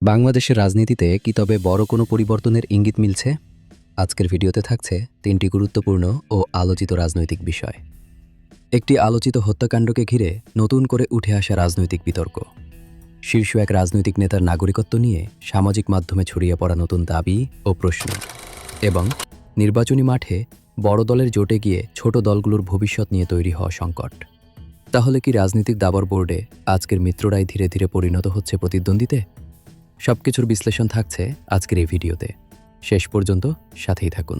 বাংলাদেশের রাজনীতিতে কি তবে বড় কোনো পরিবর্তনের ইঙ্গিত মিলছে? আজকের ভিডিওতে থাকছে ৩টি গুরুত্বপূর্ণ ও আলোচিত রাজনৈতিক বিষয়। একটি আলোচিত হত্যাকাণ্ডকে ঘিরে নতুন করে উঠে আসা রাজনৈতিক বিতর্ক, শীর্ষ এক রাজনৈতিক নেতার নাগরিকত্ব নিয়ে সামাজিক মাধ্যমে ছড়িয়ে পড়া নতুন দাবি ও প্রশ্ন, এবং নির্বাচনী মাঠে বড় দলের জোটে গিয়ে ছোট দলগুলোর ভবিষ্যৎ নিয়ে তৈরি হওয়া সংকট। তাহলে কি রাজনৈতিক দাবার বোর্ডে আজকের মিত্ররাই ধীরে ধীরে পরিণত হচ্ছে প্রতিদ্বন্দ্বীতে? সবকিছুর বিশ্লেষণ থাকছে আজকের এই ভিডিওতে। শেষ পর্যন্ত সাথেই থাকুন।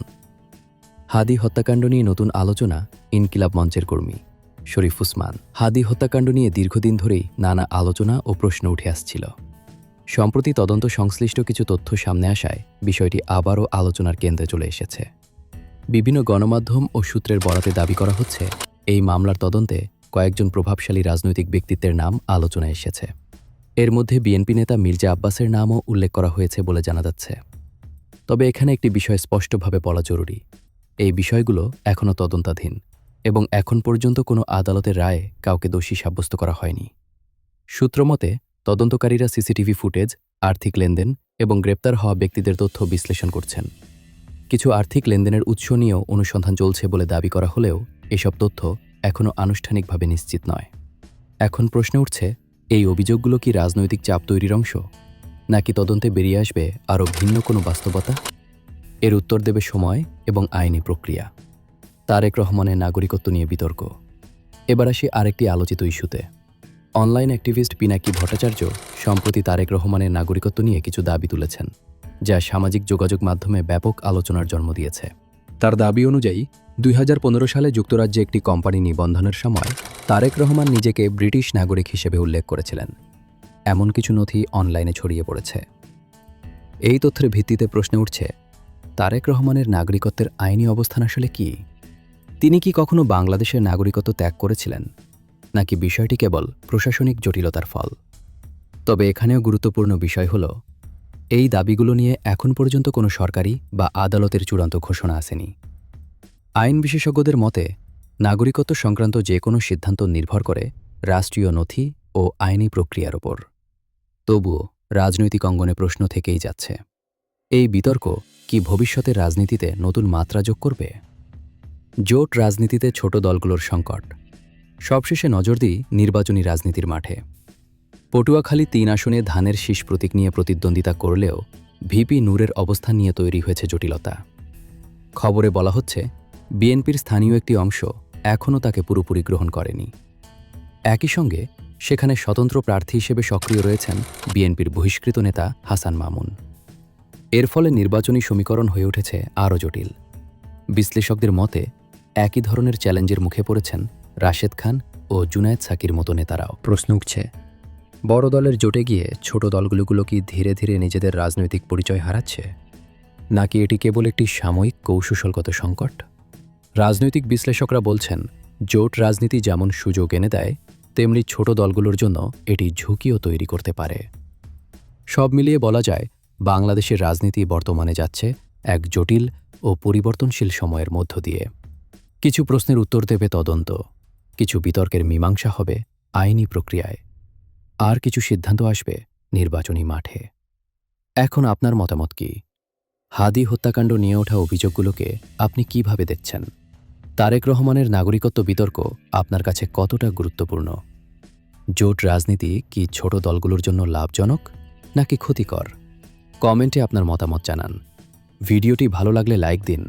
হাদি হত্যাকাণ্ড নিয়ে নতুন আলোচনা। ইনকিলাব মঞ্চের কর্মী শরীফ উসমান। হাদি হত্যাকাণ্ড নিয়ে দীর্ঘদিন ধরেই নানা আলোচনা ও প্রশ্ন উঠে আসছিল। সম্প্রতি তদন্ত সংশ্লিষ্ট কিছু তথ্য সামনে আসায় বিষয়টি আবারও আলোচনার কেন্দ্রে চলে এসেছে। বিভিন্ন গণমাধ্যম ও সূত্রের বরাতে দাবি করা হচ্ছে, এই মামলার তদন্তে কয়েকজন প্রভাবশালী রাজনৈতিক ব্যক্তিত্বের নাম আলোচনায় এসেছে। এর মধ্যে বিএনপি নেতা মির্জা আব্বাসের নামও উল্লেখ করা হয়েছে বলে জানা যাচ্ছে। তবে এখানে একটি বিষয় স্পষ্টভাবে বলা জরুরি, এই বিষয়গুলো এখনও তদন্তাধীন এবং এখন পর্যন্ত কোনো আদালতের রায়ে কাউকে দোষী সাব্যস্ত করা হয়নি। সূত্রমতে তদন্তকারীরা সিসিটিভি ফুটেজ, আর্থিক লেনদেন এবং গ্রেপ্তার হওয়া ব্যক্তিদের তথ্য বিশ্লেষণ করছেন। কিছু আর্থিক লেনদেনের উৎস নিয়েও অনুসন্ধান চলছে বলে দাবি করা হলেও এসব তথ্য এখনও আনুষ্ঠানিকভাবে নিশ্চিত নয়। এখন প্রশ্ন উঠছে, এই অভিযোগগুলো কি রাজনৈতিক চাপ তৈরির অংশ, নাকি তদন্তে বেরিয়ে আসবে আরও ভিন্ন কোনো বাস্তবতা? এর উত্তর দেবে সময় এবং আইনি প্রক্রিয়া। তারেক রহমানের নাগরিকত্ব নিয়ে বিতর্ক। এবার আসি আরেকটি আলোচিত ইস্যুতে। অনলাইন অ্যাক্টিভিস্ট পিনাকি ভট্টাচার্য সম্প্রতি তারেক রহমানের নাগরিকত্ব নিয়ে কিছু দাবি তুলেছেন, যা সামাজিক যোগাযোগ মাধ্যমে ব্যাপক আলোচনার জন্ম দিয়েছে। তার দাবি অনুযায়ী ২০১৫ সালে যুক্তরাজ্যে একটি কোম্পানি নিবন্ধনের সময় তারেক রহমান নিজেকে ব্রিটিশ নাগরিক হিসেবে উল্লেখ করেছিলেন। এমন কিছু নথি অনলাইনে ছড়িয়ে পড়েছে। এই তথ্যের ভিত্তিতে প্রশ্ন উঠছে, তারেক রহমানের নাগরিকত্বের আইনি অবস্থান আসলে কি? তিনি কি কখনো বাংলাদেশের নাগরিকত্ব ত্যাগ করেছিলেন, নাকি বিষয়টি কেবল প্রশাসনিক জটিলতার ফল? তবে এখানেও গুরুত্বপূর্ণ বিষয় হল, এই দাবিগুলো নিয়ে এখন পর্যন্ত কোনো সরকারি বা আদালতের চূড়ান্ত ঘোষণা আসেনি। আইন বিশেষজ্ঞদের মতে নাগরিকত্ব সংক্রান্ত যে কোনো সিদ্ধান্ত নির্ভর করে রাষ্ট্রীয় নথি ও আইনি প্রক্রিয়ার ওপর। তবুও রাজনৈতিক অঙ্গনে প্রশ্ন থেকেই যাচ্ছে, এই বিতর্ক কি ভবিষ্যতের রাজনীতিতে নতুন মাত্রা যোগ করবে? জোট রাজনীতিতে ছোট দলগুলোর সংকট। সবশেষে নজর দিই নির্বাচনী রাজনীতির মাঠে। পটুয়াখালী ৩ আসনে ধানের শীষ প্রতীক নিয়ে প্রতিদ্বন্দ্বিতা করলেও ভিপি নূরের অবস্থান নিয়ে তৈরি হয়েছে জটিলতা। খবরে বলা হচ্ছে, বিএনপির স্থানীয় একটি অংশ এখনও তাকে পুরোপুরি গ্রহণ করেনি। একই সঙ্গে সেখানে স্বতন্ত্র প্রার্থী হিসেবে সক্রিয় রয়েছেন বিএনপির বহিষ্কৃত নেতা হাসান মামুন। এর ফলে নির্বাচনী সমীকরণ হয়ে উঠেছে আরও জটিল। বিশ্লেষকদের মতে একই ধরনের চ্যালেঞ্জের মুখে পড়েছেন রাশেদ খান ও জুনায়েদ সাকির মতো নেতারাও। প্রশ্ন উঠছে, বড় দলের জোটে গিয়ে ছোট দলগুলো কি ধীরে ধীরে নিজেদের রাজনৈতিক পরিচয় হারাচ্ছে, নাকি এটি কেবল একটি সাময়িক কৌশলগত সংকট? রাজনৈতিক বিশ্লেষকরা বলছেন, জোট রাজনীতি যেমন সুযোগ এনে দেয়, তেমনি ছোট দলগুলোর জন্য এটি ঝুঁকিও তৈরি করতে পারে। সব মিলিয়ে বলা যায়, বাংলাদেশের রাজনীতি বর্তমানে যাচ্ছে এক জটিল ও পরিবর্তনশীল সময়ের মধ্য দিয়ে। কিছু প্রশ্নের উত্তর দেবে তদন্ত, কিছু বিতর্কের মীমাংসা হবে আইনি প্রক্রিয়ায়, আর কিছু সিদ্ধান্ত আসবে নির্বাচনী মাঠে। এখন আপনার মতামত কি? হাদি হত্যাকাণ্ড নিয়ে ওঠা অভিযোগগুলোকে আপনি কিভাবে দেখছেন? তারেক রহমানের নাগরিকত্ব বিতর্ক আপনার কাছে কতটা গুরুত্বপূর্ণ? জোট রাজনীতি কি ছোট দলগুলোর জন্য লাভজনক নাকি ক্ষতিকর? কমেন্টে আপনার মতামত জানান। ভিডিওটি ভালো লাগলে লাইক দিন,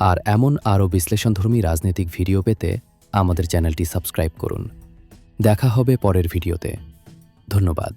আর এমন আরও বিশ্লেষণধর্মী রাজনৈতিক ভিডিও পেতে আমাদের চ্যানেলটি সাবস্ক্রাইব করুন। দেখা হবে পরের ভিডিওতে। ধন্যবাদ।